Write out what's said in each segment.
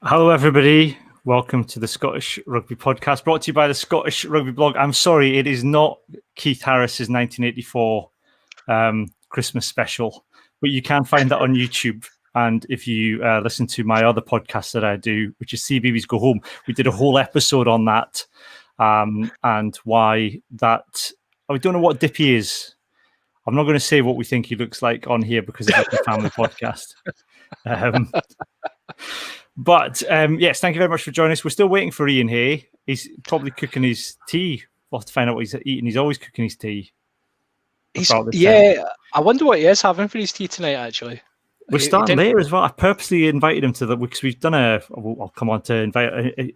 Hello, everybody. Welcome to the Scottish Rugby Podcast, brought to you by the Scottish Rugby Blog. I'm sorry, it is not Keith Harris's 1984 Christmas special, but you can find that on YouTube. And if you listen to my other podcast that I do, which is CBeebies Go Home, we did a whole episode on that and why that. We don't know what Dippy is. I'm not going to say what we think he looks like on here because it's a family podcast. But yes, thank you very much for joining us. We're still waiting for Ian here. He's probably cooking his tea. We'll have to find out what he's eating. He's always cooking his tea. I wonder what he is having for his tea tonight, actually. We're starting later as well. I purposely invited him to because we've done I'll come on to invite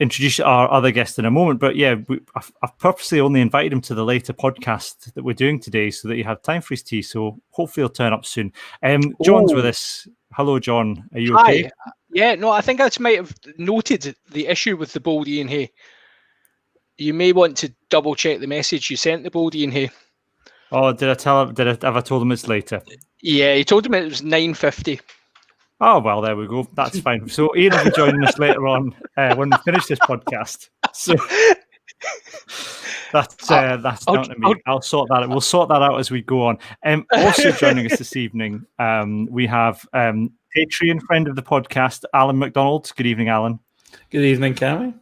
introduce our other guest in a moment. But yeah, I've purposely only invited him to the later podcast that we're doing today so that he had time for his tea. So hopefully he'll turn up soon. John's with us. Hello, John. Are you okay? Hi. Yeah, no, I think I might have noted the issue with the bold Ian Hay. You may want to double check the message you sent the bold Ian Hay. Oh, did I tell him? Have I told him it's later? Yeah, he told him it was 9:50. Oh, well, there we go. That's fine. So Ian will be joining us later on when we finish this podcast. So that's down to me. I'll sort that out. We'll sort that out as we go on. Also joining us this evening, we have Patreon friend of the podcast, Alan McDonald. Good evening, Alan. Good evening, Cammy.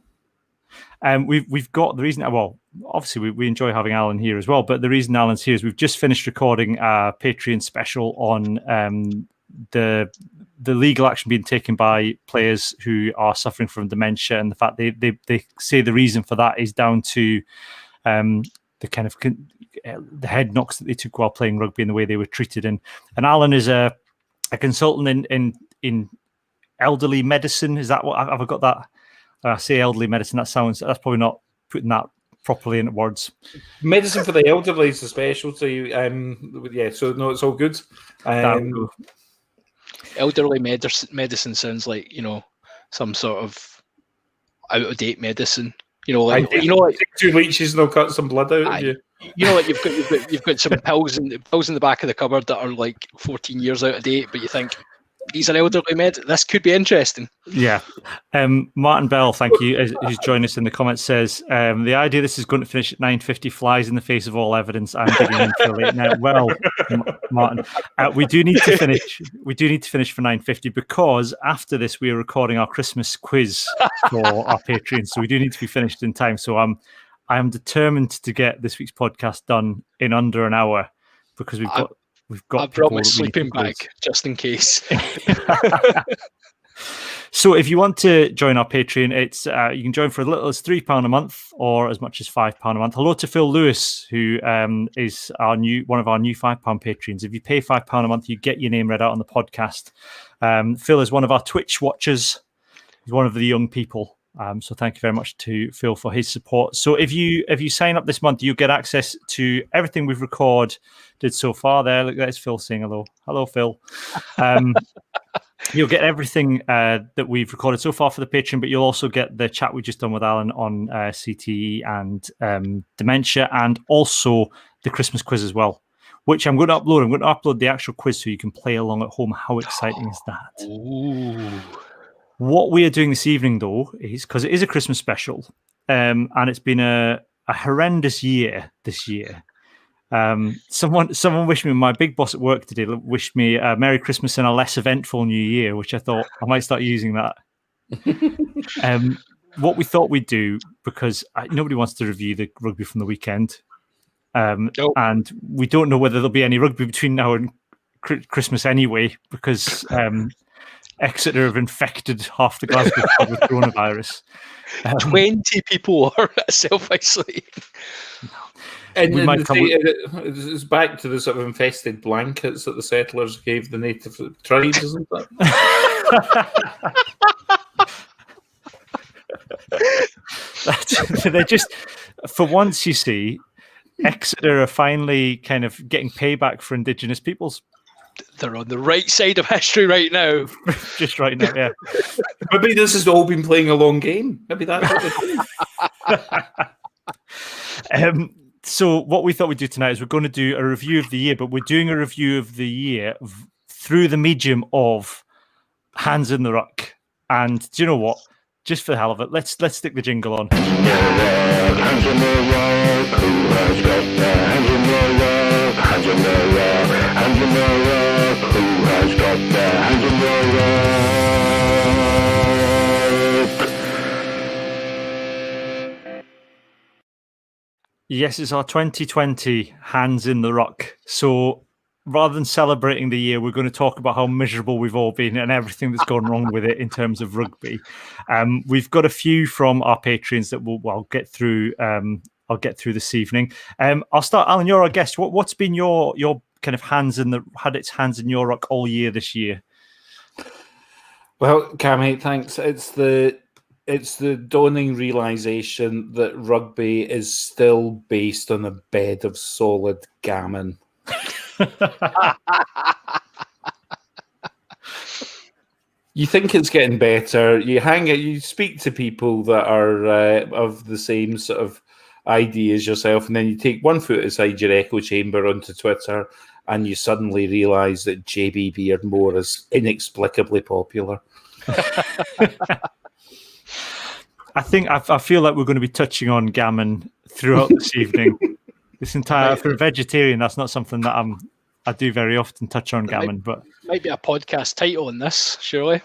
We've got the reason. Well, obviously we enjoy having Alan here as well. But the reason Alan's here is we've just finished recording a Patreon special on the legal action being taken by players who are suffering from dementia, and the fact they say the reason for that is down to the kind of the head knocks that they took while playing rugby and the way they were treated. And Alan is a consultant in elderly medicine. Is that what have I got that? I say elderly medicine. That's probably not putting that properly into words. Medicine for the elderly is a specialty. Yeah, so no, it's all good. Elderly medicine sounds like, some sort of out-of-date medicine. Like 2 leeches and they'll cut some blood out of you. Like you've got some pills in the back of the cupboard that are like 14 years out of date, but you think these are elderly med. This could be interesting. Yeah. Martin Bell, thank you, who's joined us in the comments, says the idea this is going to finish at 9:50 flies in the face of all evidence. I'm digging into late now. Well, Martin, we do need to finish. We do need to finish for 9:50 because after this we are recording our Christmas quiz for our Patreon, so we do need to be finished in time. So I am determined to get this week's podcast done in under an hour because we've got. I brought my sleeping bag just in case. So if you want to join our Patreon, it's you can join for as little as £3 a month or as much as £5 a month. Hello to Phil Lewis, who is one of our new £5 patrons. If you pay £5 a month, you get your name read out on the podcast. Phil is one of our Twitch watchers. He's one of the young people. So thank you very much to Phil for his support. So if you sign up this month, you get access to everything we've recorded so far. There, look, there's Phil saying hello. Hello, Phil. You'll get everything that we've recorded so far for the Patreon, but you'll also get the chat we just done with Alan on CTE and dementia, and also the Christmas quiz as well, which I'm going to upload. I'm going to upload the actual quiz so you can play along at home. How exciting is that? Ooh. What we are doing this evening, though, is because it is a Christmas special, and it's been a horrendous year this year. Someone wished me, my big boss at work today wished me a Merry Christmas and a less eventful New Year, which I thought I might start using that. What we thought we'd do, because nobody wants to review the rugby from the weekend, Nope. and we don't know whether there'll be any rugby between now and Christmas anyway, because Exeter have infected half the Glasgow club with coronavirus. 20 people are self-isolating. And it's back to the sort of infested blankets that the settlers gave the native tribes, isn't it? They're just, for once, you see, Exeter are finally kind of getting payback for Indigenous peoples. They're on the right side of history right now. Just right now, yeah. Maybe this has all been playing a long game. Maybe that's what they're doing. So what we thought we'd do tonight is we're going to do a review of the year, but we're doing a review of the year through the medium of Hands in the Ruck. And do you know what? Just for the hell of it, let's stick the jingle on. Hands in the ruck, who has got their hands in the ruck? Hands in the ruck, hands in the ruck, who has got their hands in the ruck? Yes, it's our 2020 Hands in the Ruck. So rather than celebrating the year, we're going to talk about how miserable we've all been and everything that's gone wrong with it in terms of rugby. We've got a few from our Patreons that I'll get through. I'll get through this evening. I'll start. Alan, you're our guest. What's been your kind of had its hands in your ruck all year this year? Well, Cammy, thanks. It's the dawning realization that rugby is still based on a bed of solid gammon. You think it's getting better. You speak to people that are of the same sort of idea as yourself, and then you take one foot inside your echo chamber onto Twitter, and you suddenly realise that JB Beardmore is inexplicably popular. I feel like we're going to be touching on gammon throughout this evening. This entire, for a vegetarian, that's not something that I do very often, touch on gammon. But might be a podcast title on this, surely.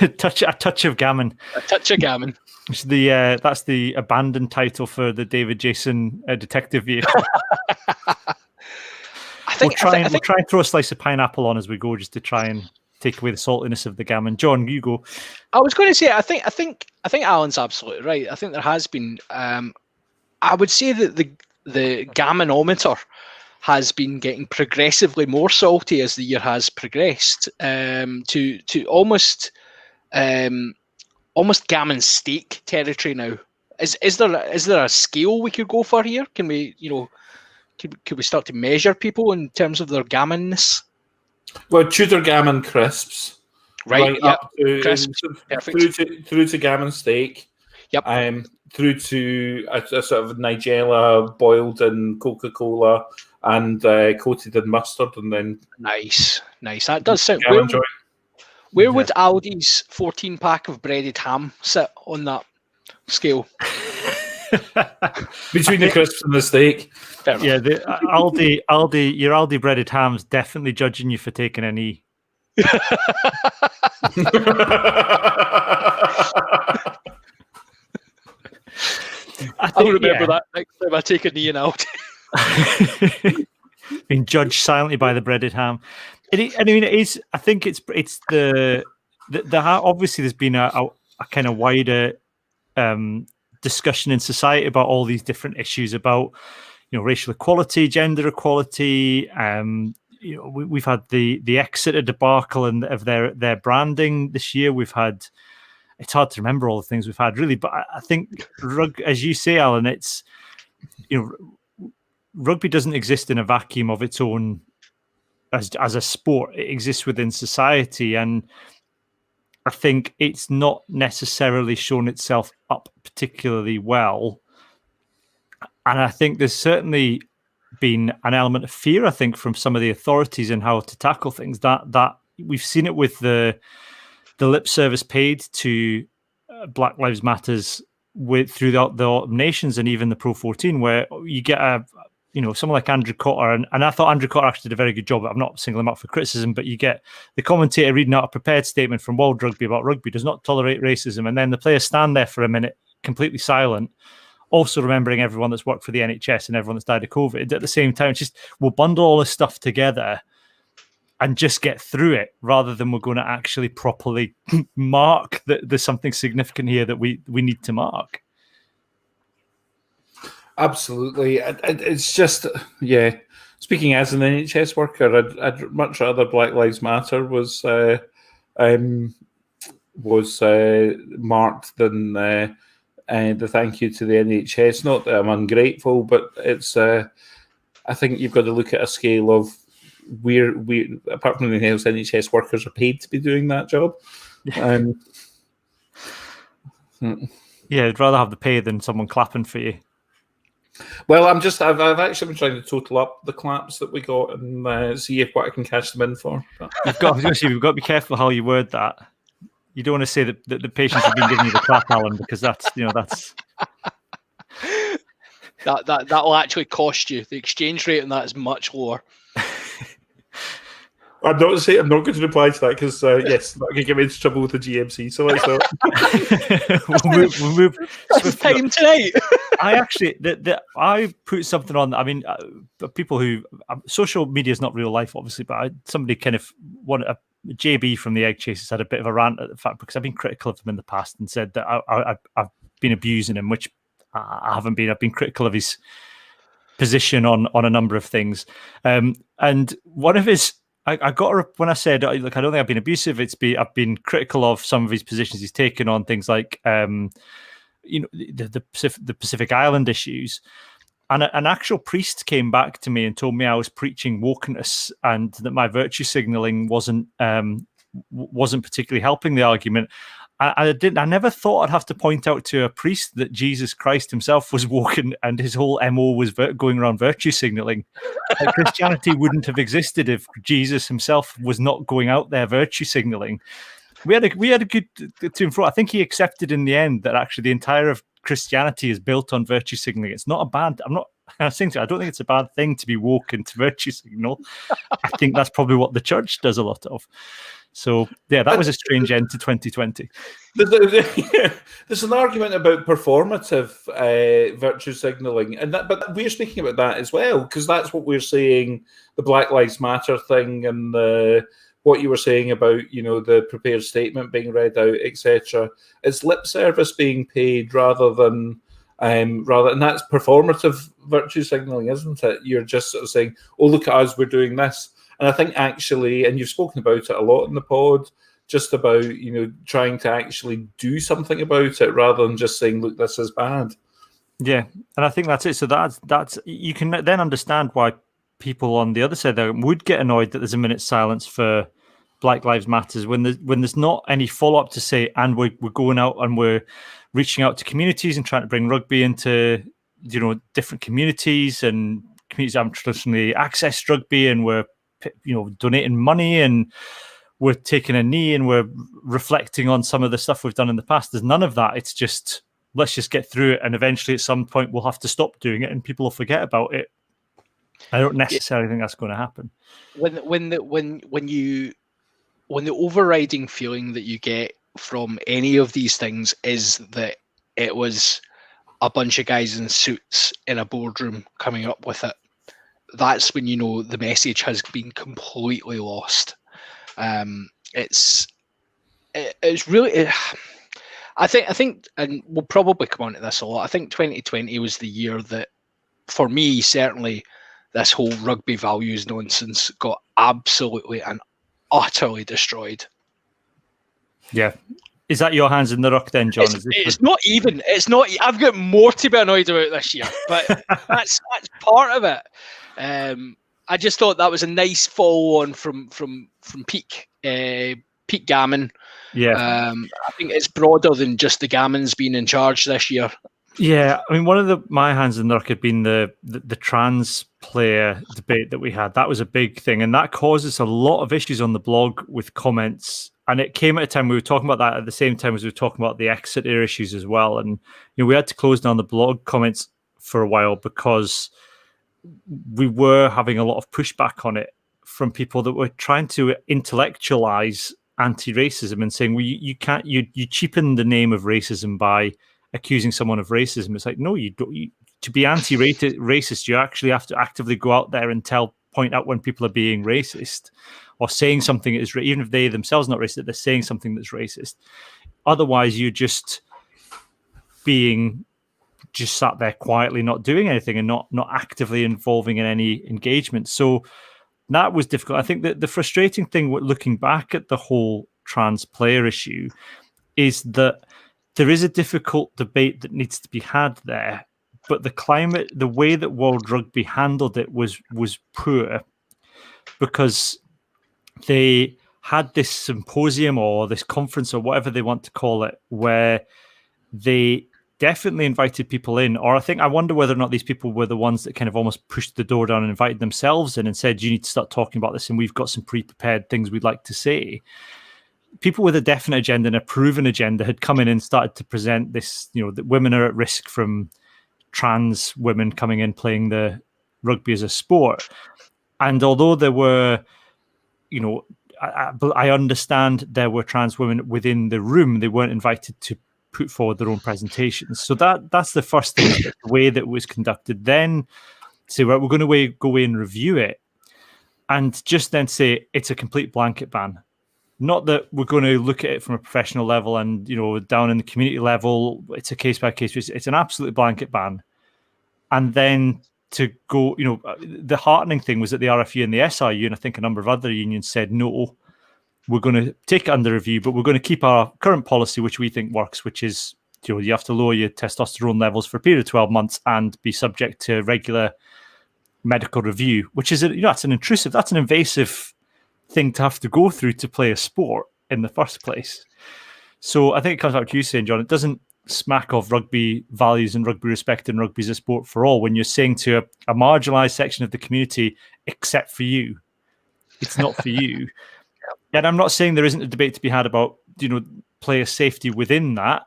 a touch of gammon. A touch of gammon. It's that's the abandoned title for the David Jason detective vehicle. We'll try and throw a slice of pineapple on as we go, just to try and take away the saltiness of the gammon. John, you go. I was going to say, I think Alan's absolutely right. I think there has been. I would say that the gammanometer has been getting progressively more salty as the year has progressed, to almost gammon steak territory now. Is there a scale we could go for here? Can we, could we start to measure people in terms of their gammonness? Well, Tudor gammon crisps, right yep. Up to crisps, through to gammon steak. Yep. Through to a sort of Nigella boiled in Coca-Cola and coated in mustard, and then nice. That does sound. Where would Aldi's 14-pack of breaded ham sit on that scale? Between the crisps and the steak. Yeah, the Aldi, your Aldi breaded ham's definitely judging you for taking any. I'll remember that next time I take a knee in Aldi. Being judged silently by the breaded ham. It is. I think it's the obviously there's been a kind of wider discussion in society about all these different issues about, racial equality, gender equality. We've had the Exeter debacle and of their branding this year. We've had, it's hard to remember all the things we've had really, but I think as you say, Alan, it's, rugby doesn't exist in a vacuum of its own as a sport. It exists within society, and I think it's not necessarily shown itself up particularly well. And I think there's certainly been an element of fear, I think, from some of the authorities in how to tackle things. That we've seen it with the lip service paid to Black Lives Matters through the Autumn Nations and even the Pro 14, where you get someone like Andrew Cotter, and I thought Andrew Cotter actually did a very good job. I'm not singling him out for criticism, but you get the commentator reading out a prepared statement from World Rugby about rugby does not tolerate racism, and then the players stand there for a minute completely silent, also remembering everyone that's worked for the NHS and everyone that's died of COVID. At the same time, it's just, we'll bundle all this stuff together and just get through it, rather than we're going to actually properly mark that there's something significant here that we need to mark. Absolutely. It's just, yeah. Speaking as an NHS worker, I'd much rather Black Lives Matter was marked than the thank you to the NHS. Not that I'm ungrateful, but it's. I think you've got to look at a scale of we apart from anything else, NHS workers are paid to be doing that job. Yeah, I'd rather have the pay than someone clapping for you. Well, I've actually been trying to total up the claps that we got and see what I can cash them in for. You've got to be careful how you word that. You don't want to say that the patients have been giving you the clap, Alan, because that's. That'll actually cost you. The exchange rate on that is much lower. I'm not going to reply to that because yes, that could get me into trouble with the GMC. So let's not. we'll move. That's time tonight. I actually, I put something on. I mean, people who social media is not real life, obviously, but somebody kind of JB from the Egg Chasers had a bit of a rant at the fact, because I've been critical of him in the past and said that I've been abusing him, which I haven't been. I've been critical of his position on a number of things, and one of his. I got when I said, look, I don't think I've been abusive. I've been critical of some of his positions he's taken on things like, the Pacific Island issues. And an actual priest came back to me and told me I was preaching wokeness and that my virtue signaling wasn't particularly helping the argument. I never thought I'd have to point out to a priest that Jesus Christ himself was woke and his whole MO was going around virtue signaling. Christianity wouldn't have existed if Jesus himself was not going out there virtue signaling. We had a good to and fro. I think he accepted in the end that actually the entire of Christianity is built on virtue signaling. It's not a bad. I don't think it's a bad thing to be woke and to virtue signal. I think that's probably what the church does a lot of. So, yeah, that was a strange end to 2020. There's an argument about performative virtue signalling, but we're speaking about that as well, because that's what we're saying, the Black Lives Matter thing and what you were saying about, the prepared statement being read out, etc. It's lip service being paid rather than, and that's performative virtue signalling, isn't it? You're just sort of saying, oh, look at us, we're doing this. And I think actually, and you've spoken about it a lot in the pod, just about, trying to actually do something about it rather than just saying, look, this is bad. Yeah, and I think that's it. So that's you can then understand why people on the other side there would get annoyed that there's a minute's silence for Black Lives Matters when there's not any follow-up to say, and we're going out and we're reaching out to communities and trying to bring rugby into, different communities and communities that haven't traditionally accessed rugby, and we're donating money and we're taking a knee and we're reflecting on some of the stuff we've done in the past. There's none of that. It's just, let's just get through it. And eventually at some point we'll have to stop doing it and people will forget about it. I don't necessarily think that's going to happen. When the overriding feeling that you get from any of these things is that it was a bunch of guys in suits in a boardroom coming up with it, that's when the message has been completely lost. It's it's really. I think, and we'll probably come on to this a lot. I think 2020 was the year that, for me, certainly, this whole rugby values nonsense got absolutely and utterly destroyed. Yeah. Is that your hands in the ruck then, John? It's not even. It's not. I've got more to be annoyed about this year, but that's part of it. I just thought that was a nice follow on from Pete Gammon. Yeah. I think it's broader than just the Gammons being in charge this year. Yeah, I mean, one of my hands in the ruck had been the trans player debate that we had. That was a big thing, and that causes a lot of issues on the blog with comments. And it came at a time we were talking about that at the same time as we were talking about the Exeter issues as well. And we had to close down the blog comments for a while because we were having a lot of pushback on it from people that were trying to intellectualize anti-racism and saying, well, you can't, you cheapen the name of racism by accusing someone of racism. It's like, no, you don't. To be anti-racist, you actually have to actively go out there and point out when people are being racist or saying something is, even if they themselves not racist, they're saying something that's racist. Otherwise, you're just sat there quietly, not doing anything and not actively involving in any engagement. So that was difficult. I think that the frustrating thing looking back at the whole trans player issue is that there is a difficult debate that needs to be had there, but the way that World Rugby handled it was poor, because they had this symposium or this conference or whatever they want to call it, where they definitely invited people in, or I wonder whether or not these people were the ones that kind of almost pushed the door down and invited themselves in and said, you need to start talking about this and we've got some pre-prepared things we'd like to say. People with a definite agenda and a proven agenda had come in and started to present this, that women are at risk from trans women coming in playing the rugby as a sport. And although there were, I understand there were trans women within the room, they weren't invited to put forward their own presentations. So that's the first thing, the way that it was conducted. Then say, right, we're going to go away and review it, and just then say it's a complete blanket ban. Not that we're going to look at it from a professional level and, down in the community level, it's a case by case. It's an absolute blanket ban. And then to go, the heartening thing was that the RFU and the SRU, and I think a number of other unions said, no, we're going to take it under review, but we're going to keep our current policy, which we think works, which is, you have to lower your testosterone levels for a period of 12 months and be subject to regular medical review, which is, that's an invasive thing to have to go through to play a sport in the first place. So I think it comes back to you saying, John, it doesn't smack of rugby values and rugby respect and rugby as a sport for all when you're saying to a marginalized section of the community, except for you, it's not for you. And I'm not saying there isn't a debate to be had about, player safety within that,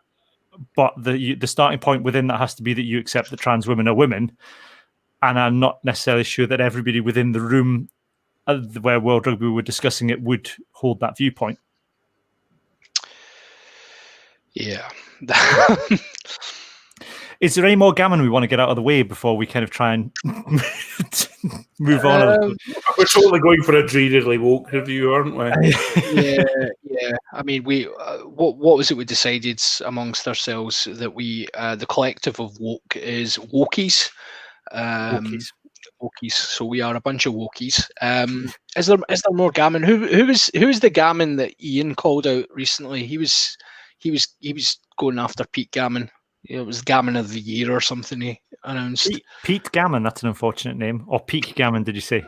but the starting point within that has to be that you accept that trans women are women. And I'm not necessarily sure that everybody within the room where World Rugby were discussing it would hold that viewpoint. Yeah. Is there any more gammon we want to get out of the way before we kind of try and move on? We're totally going for a drearily woke review, aren't we? Yeah. I mean, we what was it we decided amongst ourselves that we the collective of woke is wokies. Wokies. So we are a bunch of wokies. Is there more gammon? Who is the gammon that Ian called out recently? He was going after Pete Gammon. It was Gammon of the Year or something he announced. Pete Gammon, that's an unfortunate name. Or Peak Gammon, did you say?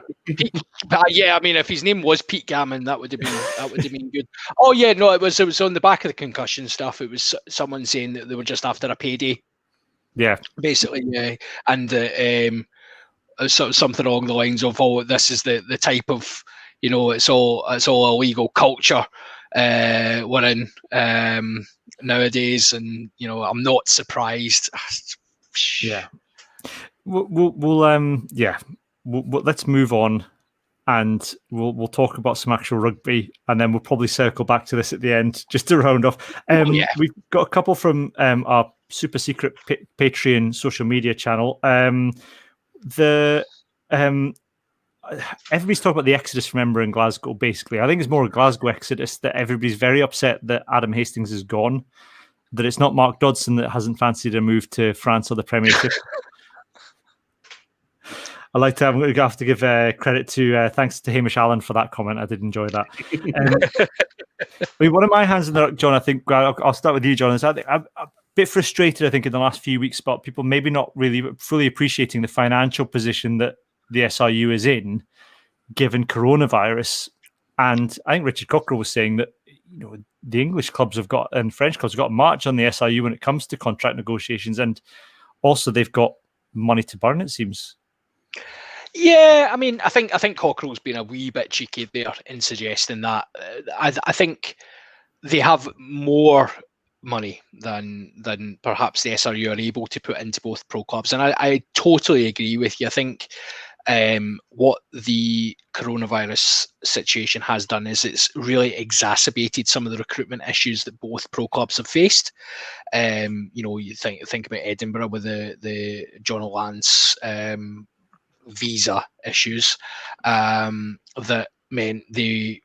Yeah, I mean, if his name was Pete Gammon, that would have been good. Oh yeah, no, it was on the back of the concussion stuff. It was someone saying that they were just after a payday. Yeah, basically, yeah, and something along the lines of, "Oh, this is the type of, it's all illegal culture we're in nowadays," and I'm not surprised. Yeah, we'll let's move on, and we'll talk about some actual rugby, and then we'll probably circle back to this at the end just to round off. We've got a couple from our super secret Patreon social media channel. everybody's talking about the exodus from Edinburgh and Glasgow, basically. I think it's more a Glasgow exodus, that everybody's very upset that Adam Hastings is gone, that it's not Mark Dodson that hasn't fancied a move to France or the Premiership. I'm going to have to give credit to, thanks to Hamish Allen for that comment. I did enjoy that. I mean, one of my hands in the ruck, John, I think, I'll start with you, John, is I'm a bit frustrated, I think, in the last few weeks about people maybe not really fully appreciating the financial position that the SRU is in, given coronavirus. And I think Richard Cockrell was saying that, you know, the English clubs have got, and French clubs have got a march on the SRU when it comes to contract negotiations. And also they've got money to burn, it seems. Yeah, I mean, I think Cockrell's been a wee bit cheeky there in suggesting that. I think they have more money than perhaps the SRU are able to put into both pro clubs, and I totally agree with you. I think what the coronavirus situation has done is it's really exacerbated some of the recruitment issues that both pro clubs have faced. You know, you think about Edinburgh with the John O'Lance visa issues that meant they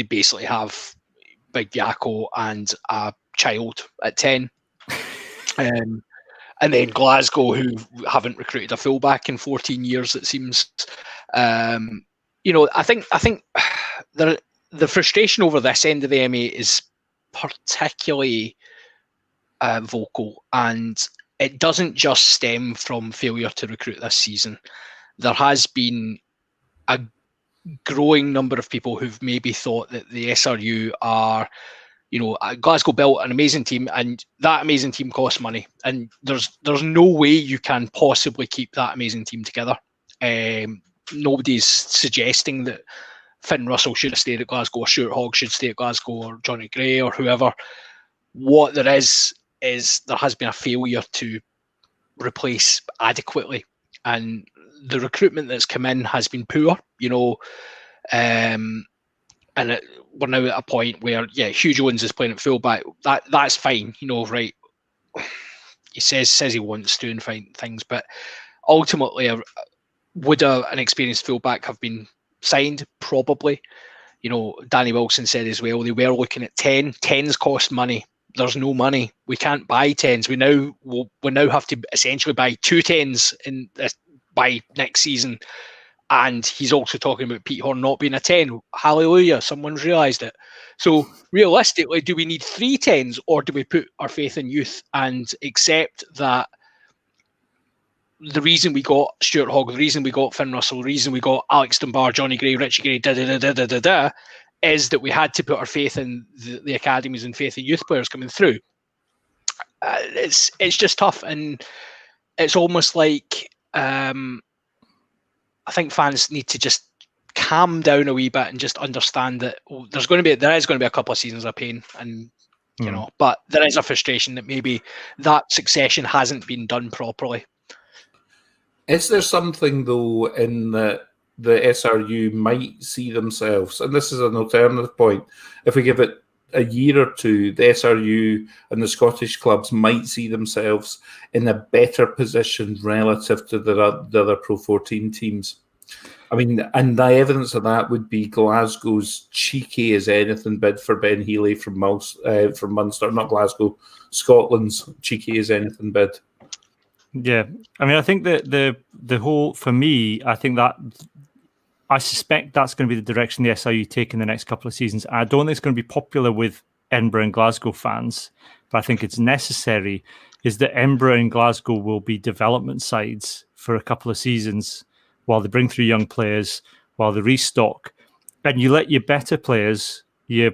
basically have Big Yakko and a child at 10. And then Glasgow, who haven't recruited a fullback in 14 years, it seems. You know, I think the frustration over this end of the MA is particularly vocal, and it doesn't just stem from failure to recruit this season. There has been a growing number of people who've maybe thought that the SRU are, you know, Glasgow built an amazing team, and that amazing team costs money, and there's no way you can possibly keep that amazing team together. Nobody's suggesting that Finn Russell should have stayed at Glasgow, or Stuart Hogg should stay at Glasgow, or Johnny Gray, or whoever. What there is there has been a failure to replace adequately, and the recruitment that's come in has been poor, you know. And we're now at a point where, yeah, Hugh Jones is playing at fullback. That's fine, you know, right? He says he wants to and fine things, but ultimately, would an experienced fullback have been signed? Probably. You know, Danny Wilson said as well, they were looking at 10. 10s cost money. There's no money. We can't buy 10s. We now have to essentially buy 2 10s by next season. And he's also talking about Pete Horn not being a 10. Hallelujah, someone's realised it. So realistically, do we need 3 10s, or do we put our faith in youth and accept that the reason we got Stuart Hogg, the reason we got Finn Russell, the reason we got Alex Dunbar, Johnny Gray, Richie Gray, is that we had to put our faith in the academies and faith in youth players coming through. It's just tough, and it's almost like I think fans need to just calm down a wee bit and just understand that there is going to be a couple of seasons of pain, and you know, but there is a frustration that maybe that succession hasn't been done properly. Is there something though in the SRU might see themselves, and this is an alternative point, if we give it a year or two, the SRU and the Scottish clubs might see themselves in a better position relative to the other Pro 14 teams? I mean, and the evidence of that would be Glasgow's cheeky as anything bid for Ben Healy from Munster, not Glasgow, Scotland's cheeky as anything bid. Yeah, I mean, I think that the whole, for me, I suspect that's going to be the direction the SRU take in the next couple of seasons. I don't think it's going to be popular with Edinburgh and Glasgow fans, but I think it's necessary, is that Edinburgh and Glasgow will be development sides for a couple of seasons while they bring through young players, while they restock, and you let your better players, your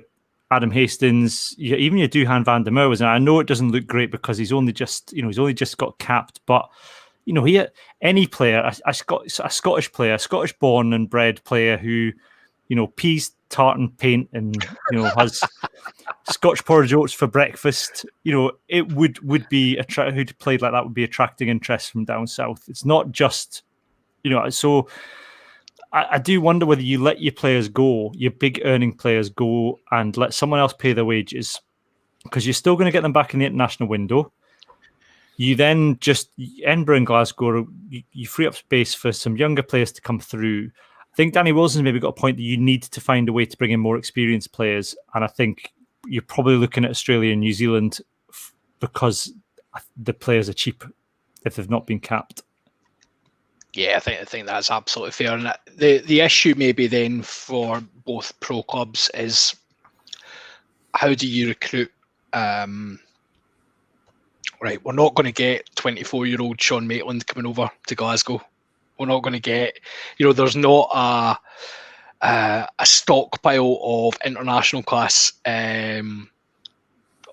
Adam Hastings, even your Duhan van der Merwe, and I know it doesn't look great because he's only just got capped, but you know, any player, a Scottish player, a Scottish born and bred player who, you know, peas, tartan paint, and you know, has Scotch porridge oats for breakfast, you know, it would be who'd played like that would be attracting interest from down south. It's not just, you know, so I do wonder whether you let your players go, your big earning players go, and let someone else pay their wages, because you're still going to get them back in the international window. You then just, Edinburgh and Glasgow, you free up space for some younger players to come through. think Danny Wilson's maybe got a point that you need to find a way to bring in more experienced players, and I think you're probably looking at Australia and New Zealand because the players are cheap if they've not been capped. Yeah, I think that's absolutely fair. And the issue maybe then for both pro clubs is how do you recruit? Right, we're not going to get 24-year-old Sean Maitland coming over to Glasgow. We're not going to get, there's not a stockpile of international class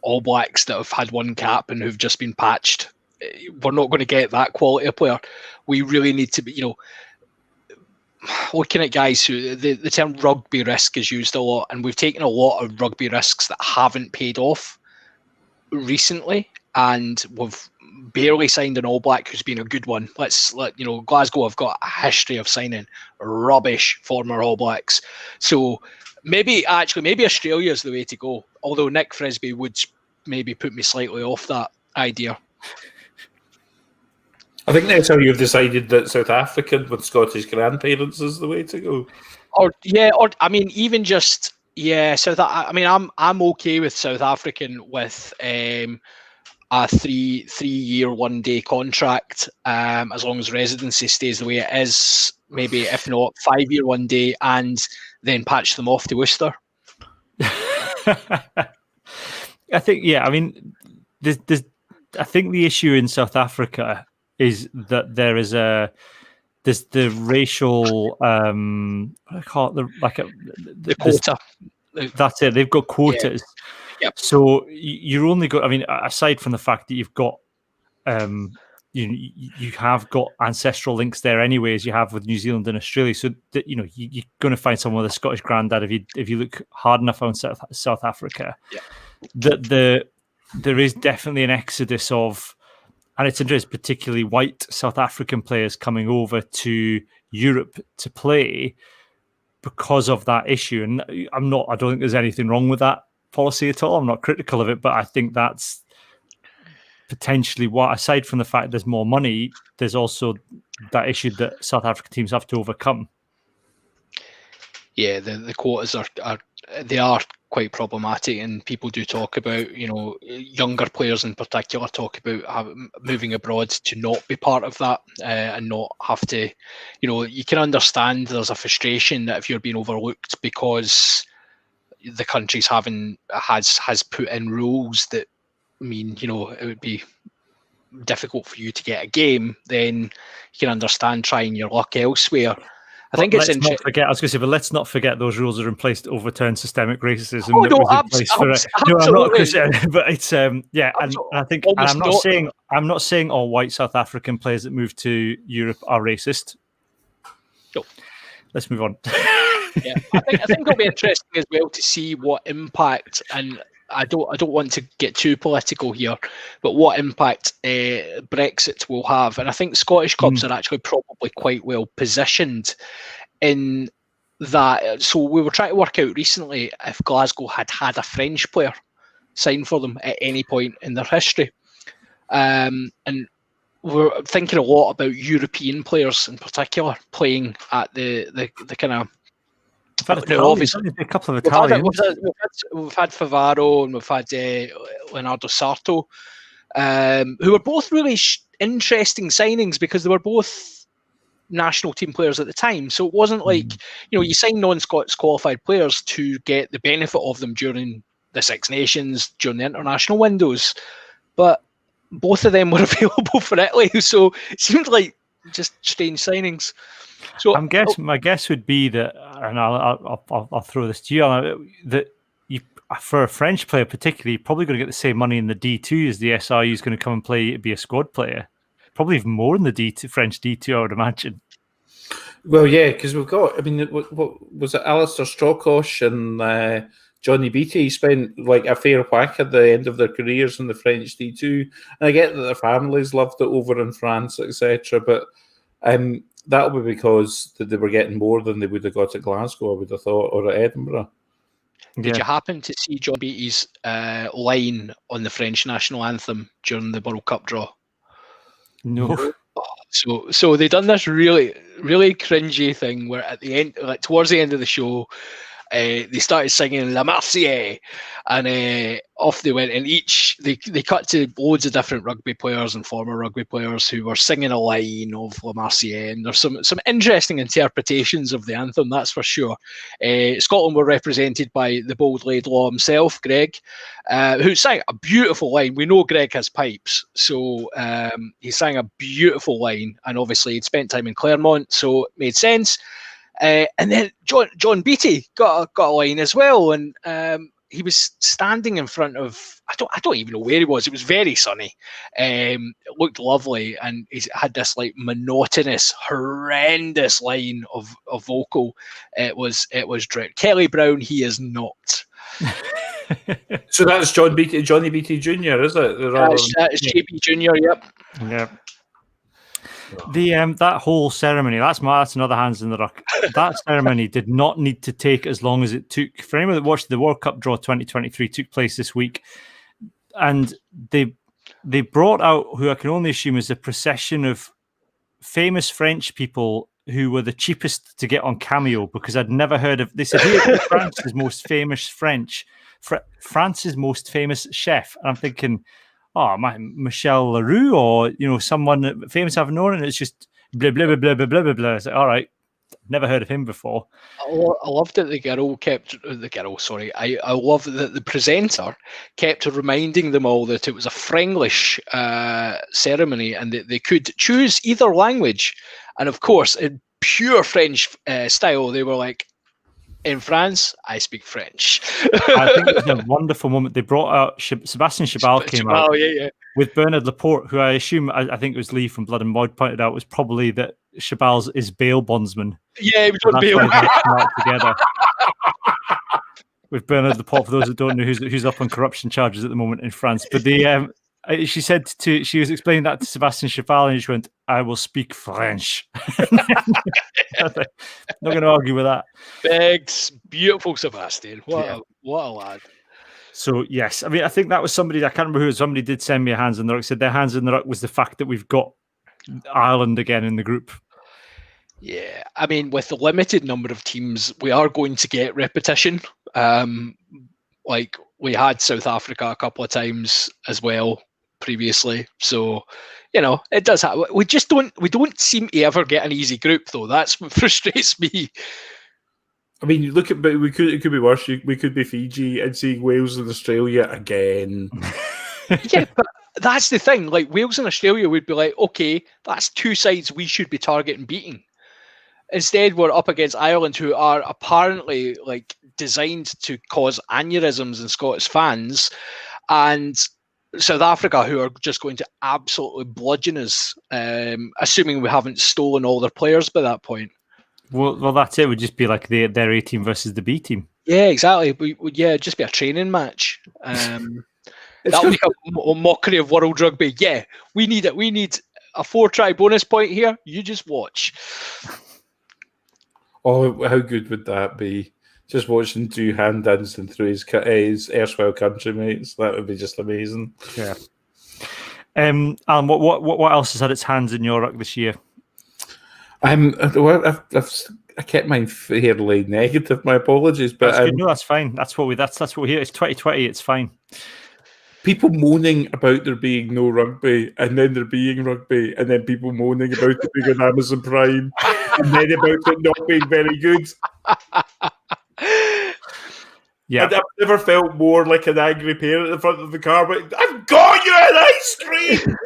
All Blacks that have had one cap and who've just been patched. We're not going to get that quality of player. We really need to be, looking at guys who the term rugby risk is used a lot, and we've taken a lot of rugby risks that haven't paid off recently, and we've barely signed an All Black who's been a good one. Glasgow have got a history of signing rubbish former All Blacks. So maybe Australia is the way to go. Although Nick Frisbee would maybe put me slightly off that idea. I think that's how you've decided that South African with Scottish grandparents is the way to go. I'm okay with South African with a 3-year 1-day contract, as long as residency stays the way it is. Maybe if not 5-year 1-day, and then patch them off to Worcester. I think, I think the issue in South Africa is that there's the racial the quota. That's it. They've got quotas. Yeah. Yep. So you're only got. I mean, aside from the fact that you've got, you have got ancestral links there, anyways. You have with New Zealand and Australia. So that you're going to find someone with a Scottish granddad if you look hard enough on South Africa. Yeah. That there is definitely an exodus of. And it's interesting, particularly white South African players coming over to Europe to play because of that issue. And I don't think there's anything wrong with that policy at all. I'm not critical of it, but I think that's potentially what, aside from the fact there's more money, there's also that issue that South African teams have to overcome. Yeah, the quotas are quite problematic, and people do talk about, younger players in particular talk about moving abroad to not be part of that and not have to, you can understand there's a frustration that if you're being overlooked because the country's has put in rules that mean, it would be difficult for you to get a game, then you can understand trying your luck elsewhere. I think it's interesting. I was going to say, but let's not forget those rules are in place to overturn systemic racism. I'm not Christian, but it's and I think, and I'm not saying all white South African players that move to Europe are racist. No. Let's move on. Yeah, I think it'll be interesting as well to see what impact, and I don't want to get too political here, but what impact Brexit will have. And I think Scottish clubs are actually probably quite well positioned in that. So we were trying to work out recently if Glasgow had a French player sign for them at any point in their history. And we're thinking a lot about European players in particular playing at the kind of, obviously a couple of Italians. We've had Favaro and we've had Leonardo Sarto, who were both really interesting signings because they were both national team players at the time. So it wasn't like, you sign non-Scots qualified players to get the benefit of them during the Six Nations, during the international windows. But both of them were available for Italy. So it seemed like just strange signings. So my guess would be that, and I'll throw this to you, that for a French player particularly, you're probably going to get the same money in the D2 as the SRU is going to come and be a squad player. Probably even more in the D2, French D2, I would imagine. Well, yeah, because we've got, what was it, Alistair Strawcosh and Johnny Beattie spent like a fair whack at the end of their careers in the French D2. And I get that their families loved it over in France, etc. But that'll be because they were getting more than they would have got at Glasgow, I would have thought, or at Edinburgh. Did you happen to see John Beattie's line on the French national anthem during the World Cup draw? No. So they done this really cringy thing where at the end, like towards the end of the show, they started singing La Marseillaise, and off they went. And they cut to loads of different rugby players and former rugby players who were singing a line of La Marseillaise. And there's some interesting interpretations of the anthem, that's for sure. Scotland were represented by the bold Laidlaw himself, Greg, who sang a beautiful line. We know Greg has pipes, so he sang a beautiful line, and obviously he'd spent time in Claremont, so it made sense. And then John Beattie got a line as well, and he was standing in front of, I don't even know where he was. It was very sunny. It looked lovely, and he had this like monotonous, horrendous line of vocal. It was dread. Kelly Brown, he is not. So that's Johnny Beattie Jr., is it? It's JB Jr. Yep. Yeah. That whole ceremony, that's another Hands in the Ruck. That ceremony did not need to take as long as it took. For anyone that watched the World Cup draw 2023 took place this week, and they brought out who I can only assume is a procession of famous French people who were the cheapest to get on Cameo, because I'd never heard of. They said here France's most famous France's most famous chef, and I'm thinking, oh, Michel Leroux, or someone famous I've known, and it's just blah blah blah blah blah blah blah. It's like, all right, never heard of him before. I loved that I love that the presenter kept reminding them all that it was a Frenglish ceremony, and that they could choose either language. And of course, in pure French style, they were like, in France, I speak French. I think it was a wonderful moment. They brought out Sebastian Chabal came out with Bernard Laporte, who I assume, I think it was Lee from Blood and Mud pointed out, was probably that Chabal's is bail bondsman. Yeah, he was on bail. Together with Bernard Laporte, for those that don't know, who's up on corruption charges at the moment in France. But she was explaining that to Sebastian Chabal, and she went, "I will speak French." Not going to argue with that. Begs, beautiful Sebastian. What a lad. So yes, I mean, I think that was somebody, I can't remember who. Somebody did send me a Hands in the Ruck. Said their Hands in the Ruck was the fact that we've got Ireland again in the group. Yeah, I mean, with the limited number of teams, we are going to get repetition. Like we had South Africa a couple of times as well previously, so it does happen. We don't seem to ever get an easy group, though. That's what frustrates me. I mean, but it could be worse. We could be Fiji and seeing Wales and Australia again. Yeah, but that's the thing. Like Wales and Australia would be like, okay, that's two sides we should be targeting beating. Instead, we're up against Ireland, who are apparently like designed to cause aneurysms in Scottish fans, and South Africa, who are just going to absolutely bludgeon us, assuming we haven't stolen all their players by that point. Well, that's it. It would just be like their A team versus the B team. Yeah, exactly. It'd just be a training match. That'll be a mockery of World Rugby. Yeah, we need it. We need a 4-try bonus point here. You just watch. Oh, how good would that be? Just watching Drew hand dancing through his erstwhile countrymates. That would be just amazing. Yeah. Alan, what else has had its hands in your ruck this year? I kept mine fairly negative. My apologies, but that's good. No, that's fine. That's what we hear. It's 2020. It's fine. People moaning about there being no rugby, and then there being rugby, and then people moaning about it being on Amazon Prime, and then about it not being very good. Yeah, I've never felt more like an angry parent in the front of the car. But I've got you an ice cream.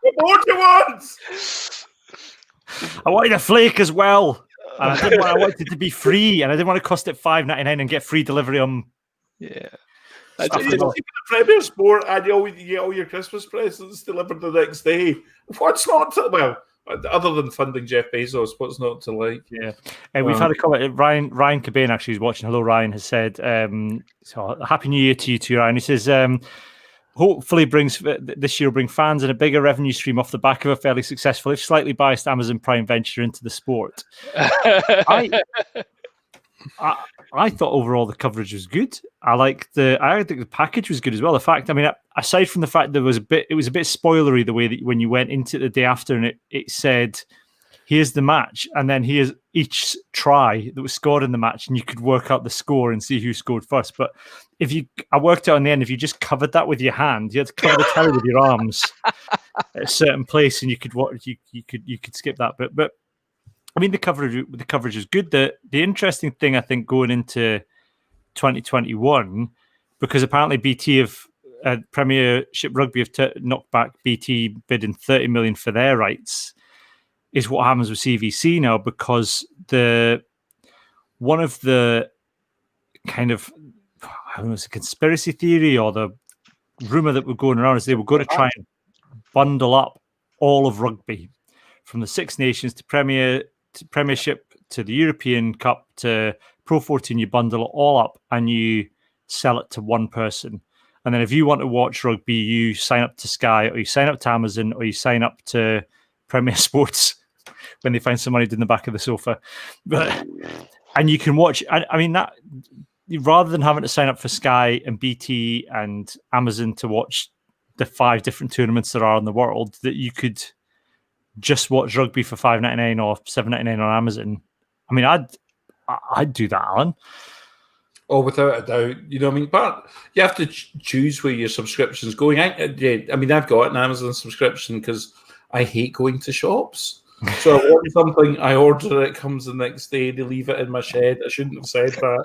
What more do you want? I wanted a flake as well, and I wanted it to be free, and I didn't want to cost it $5.99 and get free delivery on. Yeah. The Premier Sport, and you get all your Christmas presents delivered the next day. What's not to, well, other than funding Jeff Bezos, what's not to like? Yeah, we've had a comment. Ryan Cobain, actually, who's watching. Hello, Ryan, has said, so Happy New Year to you too, Ryan. He says, hopefully this year will bring fans and a bigger revenue stream off the back of a fairly successful, if slightly biased, Amazon Prime venture into the sport. I thought overall the coverage was good. I think the package was good as well. The fact, I mean, aside from the fact there was it was a bit spoilery the way that when you went into the day after and it said, here's the match, and then here's each try that was scored in the match, and you could work out the score and see who scored first. But I worked out in the end, if you just covered that with your hand, you had to cover the telly with your arms at a certain place, and you could skip that bit. But I mean, the coverage is good. The interesting thing, I think, going into 2021, because apparently BT have Premiership Rugby have knocked back BT bidding 30 million for their rights, is what happens with CVC now, because one of the kind of, I don't know, it's a conspiracy theory or the rumor that were going around is they were going to try and bundle up all of rugby from the Six Nations to Premiership to the European Cup to Pro 14. You bundle it all up and you sell it to one person. And then if you want to watch rugby, you sign up to Sky or you sign up to Amazon or you sign up to Premier Sports when they find some money in the back of the sofa. And you can watch. I mean, that rather than having to sign up for Sky and BT and Amazon to watch the 5 different tournaments there are in the world, that you could just watch rugby for $5.99 or $7.99 on Amazon. I mean, I'd do that, Alan. Oh, without a doubt. You know what I mean? But you have to choose where your subscription's going. I mean, I've got an Amazon subscription because I hate going to shops. So I want something, I order it, comes the next day, they leave it in my shed. I shouldn't have said that.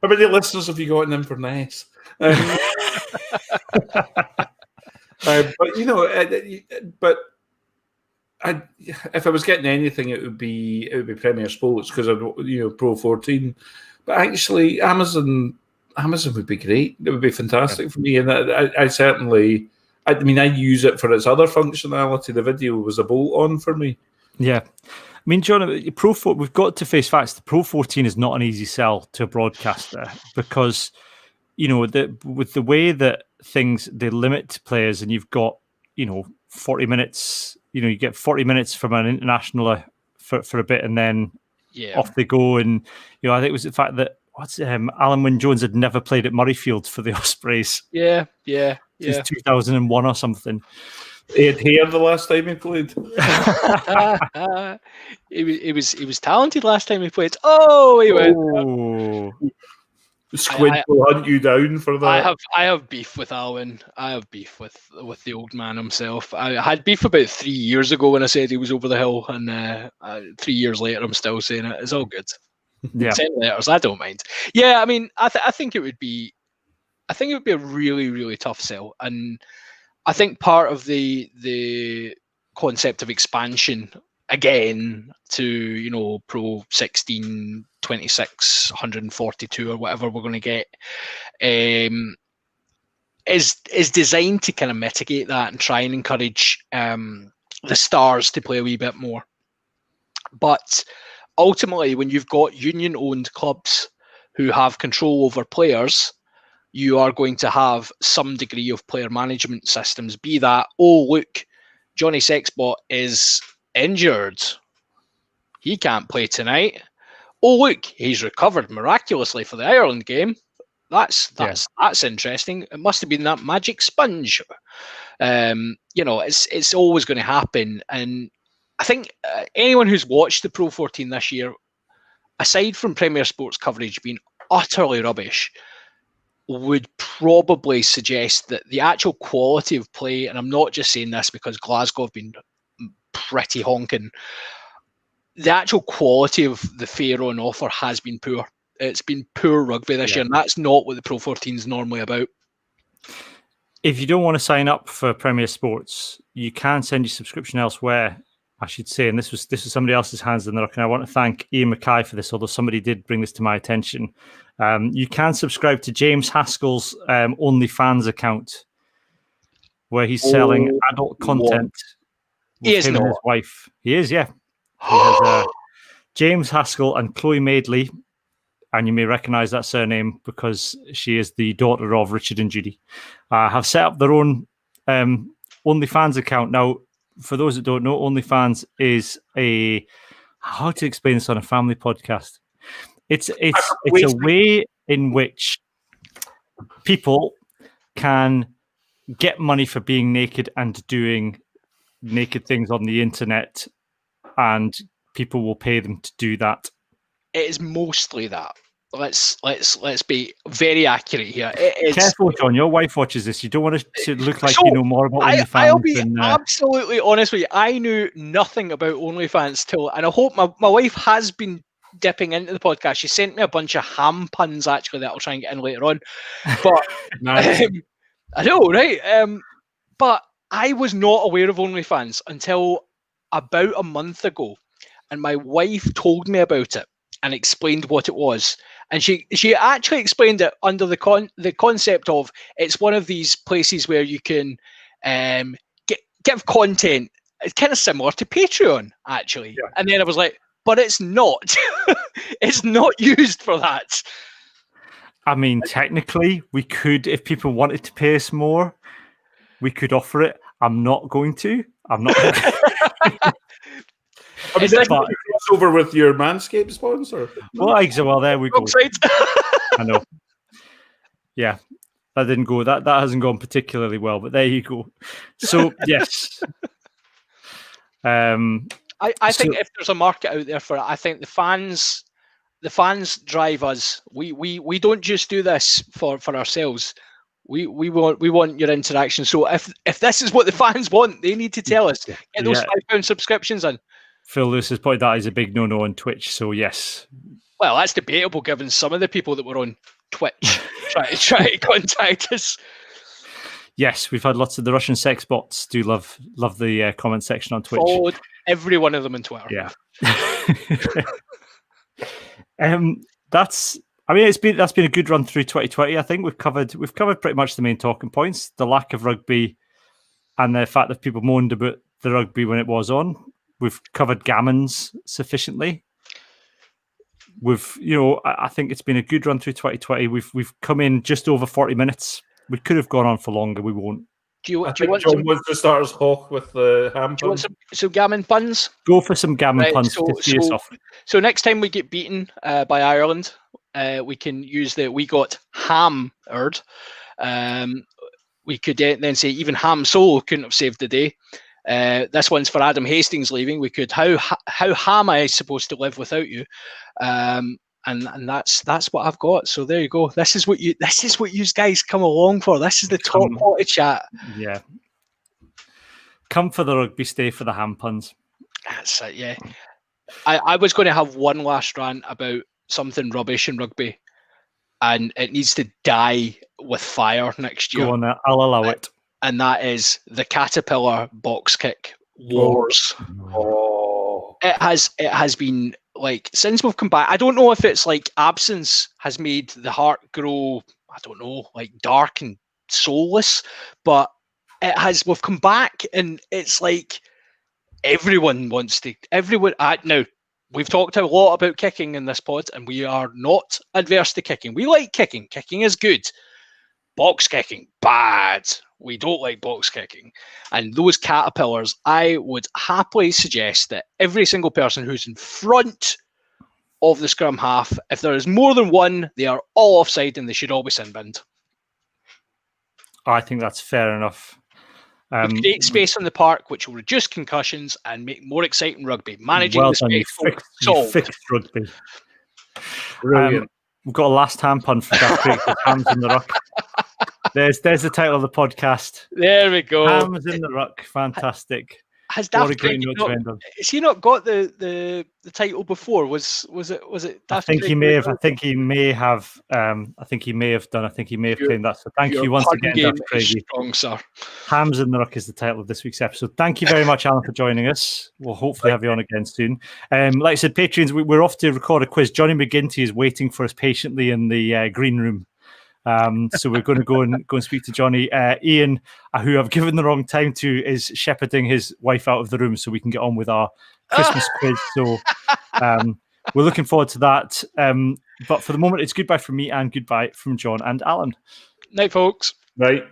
How many listeners have you got in Inverness? But you know, if I was getting anything, it would be Premier Sports because of Pro 14. But actually, Amazon would be great. It would be fantastic for me, and I certainly. I mean, I use it for its other functionality. The video was a bolt-on for me. Yeah. I mean, John, we've got to face facts. The Pro 14 is not an easy sell to a broadcaster because, with the way that they limit players and you've got, 40 minutes, you get 40 minutes from an international for a bit and then off they go. And, I think it was the fact that Alan Wynne-Jones had never played at Murrayfield for the Ospreys. Yeah. Since 2001 or something. He had hair the last time he played. He was talented last time he played. Oh, he went. Squid will hunt you down for that. I have beef with Alan. I have beef with the old man himself. I had beef about 3 years ago when I said he was over the hill, and 3 years later I'm still saying it. It's all good. Yeah. 10 letters, I don't mind. Yeah, I mean, I think it would be. I think it would be a really, really tough sell. And I think part of the concept of expansion, again, to, Pro 16, 26, 142 or whatever we're going to get, is designed to kind of mitigate that and try and encourage the stars to play a wee bit more. But ultimately, when you've got union-owned clubs who have control over players, you are going to have some degree of player management systems, be that, look, Johnny Sexbot is injured. He can't play tonight. Oh, look, he's recovered miraculously for the Ireland game. That's interesting. It must have been that magic sponge. It's always going to happen. And I think anyone who's watched the Pro 14 this year, aside from Premier Sports coverage being utterly rubbish, would probably suggest that the actual quality of play, and I'm not just saying this because Glasgow have been pretty honking, the actual quality of the fare on offer has been poor. It's been poor rugby this year, and that's not what the Pro 14 is normally about. If you don't want to sign up for Premier Sports, you can send your subscription elsewhere, I should say. And this was somebody else's Hands in the Ruck, and I want to thank Ian Mackay for this, although somebody did bring this to my attention. You can subscribe to James Haskell's OnlyFans account, where he's selling adult content with him and his wife. He is, yeah. He has James Haskell and Chloe Madeley, and you may recognise that surname because she is the daughter of Richard and Judy, have set up their own OnlyFans account. Now, for those that don't know, OnlyFans is how to explain this on a family podcast. It's a way in which people can get money for being naked and doing naked things on the internet, and people will pay them to do that. It is mostly that. Let's be very accurate here. It is. Careful, John. Your wife watches this. You don't want to look like So, you know more about OnlyFans. I'll be absolutely honest with you. I knew nothing about OnlyFans and I hope my wife has been dipping into the podcast. She sent me a bunch of ham puns actually that I'll try and get in later on. But Nice. I know, right? But I was not aware of OnlyFans until about a month ago, and my wife told me about it and explained what it was. And she actually explained it under the concept of it's one of these places where you can give content. It's kind of similar to Patreon, actually. Yeah. And then I was like, but it's not. It's not used for that. I mean, technically, we could, if people wanted to pay us more, we could offer it. I'm not going to. I'm not. I mean, that's over with your Manscaped sponsor. Well, there we go. I know. Yeah, that didn't go. That hasn't gone particularly well, but there you go. So yes, I think if there's a market out there for it, I think the fans drive us. We don't just do this for ourselves. We want your interaction. So if this is what the fans want, they need to tell us. Get those £5 subscriptions in. Phil Lewis has pointed that is a big no-no on Twitch, so yes. Well, that's debatable given some of the people that were on Twitch try to contact us. Yes, we've had lots of the Russian sex bots do love the comment section on Twitch. Followed every one of them on Twitter. Yeah. That's been a good run through 2020. I think we've covered pretty much the main talking points. The lack of rugby and the fact that people moaned about the rugby when it was on. We've covered gammons sufficiently. I think it's been a good run through 2020. We've come in just over 40 minutes. We could have gone on for longer. We won't. Do you want John wants to start us off with the ham puns? Do you want some gammon puns? Go for some gammon puns to see us off. So next time we get beaten by Ireland, we can use we got hammered. We could then say even Ham Solo couldn't have saved the day. This one's for Adam Hastings leaving. We could how am I supposed to live without you? And that's what I've got. So there you go. This is what you guys come along for. This is the top quality chat. Yeah. Come for the rugby, stay for the ham puns. That's it. Yeah. I was going to have one last rant about something rubbish in rugby, and it needs to die with fire next year. Go on, I'll allow it. And that is the Caterpillar box kick wars. Oh. It has been like since we've come back. I don't know if it's like absence has made the heart grow, I don't know, like dark and soulless, but we've come back and it's like everyone wants to. Now we've talked a lot about kicking in this pod, and we are not adverse to kicking. We like kicking. Kicking is good. Box kicking, bad. We don't like box kicking. And those caterpillars, I would happily suggest that every single person who's in front of the scrum half, if there is more than one, they are all offside and they should all be sin-binned. I think that's fair enough. We create space on the park, which will reduce concussions and make more exciting rugby. Managing the space. You fixed rugby. Brilliant. We've got a last hand pun for that break with Hands in the Ruck. There's the title of the podcast. There we go. Hands in the Ruck. Fantastic. Has Daft Craig has he not got the title before? Was it Daft I think Craig he may have. I think he may have done. I think he may have claimed that. So thank you once again, Daft Craig. Strong, sir. Hands in the Ruck is the title of this week's episode. Thank you very much, Alan, for joining us. We'll hopefully have you on again soon. Like I said, Patreons, we're off to record a quiz. Johnny McGinty is waiting for us patiently in the green room. So we're going to go and speak to Johnny. Ian, who I've given the wrong time to, is shepherding his wife out of the room so we can get on with our Christmas quiz. So we're looking forward to that. But for the moment, it's goodbye from me and goodbye from John and Alan. Night, folks. Night.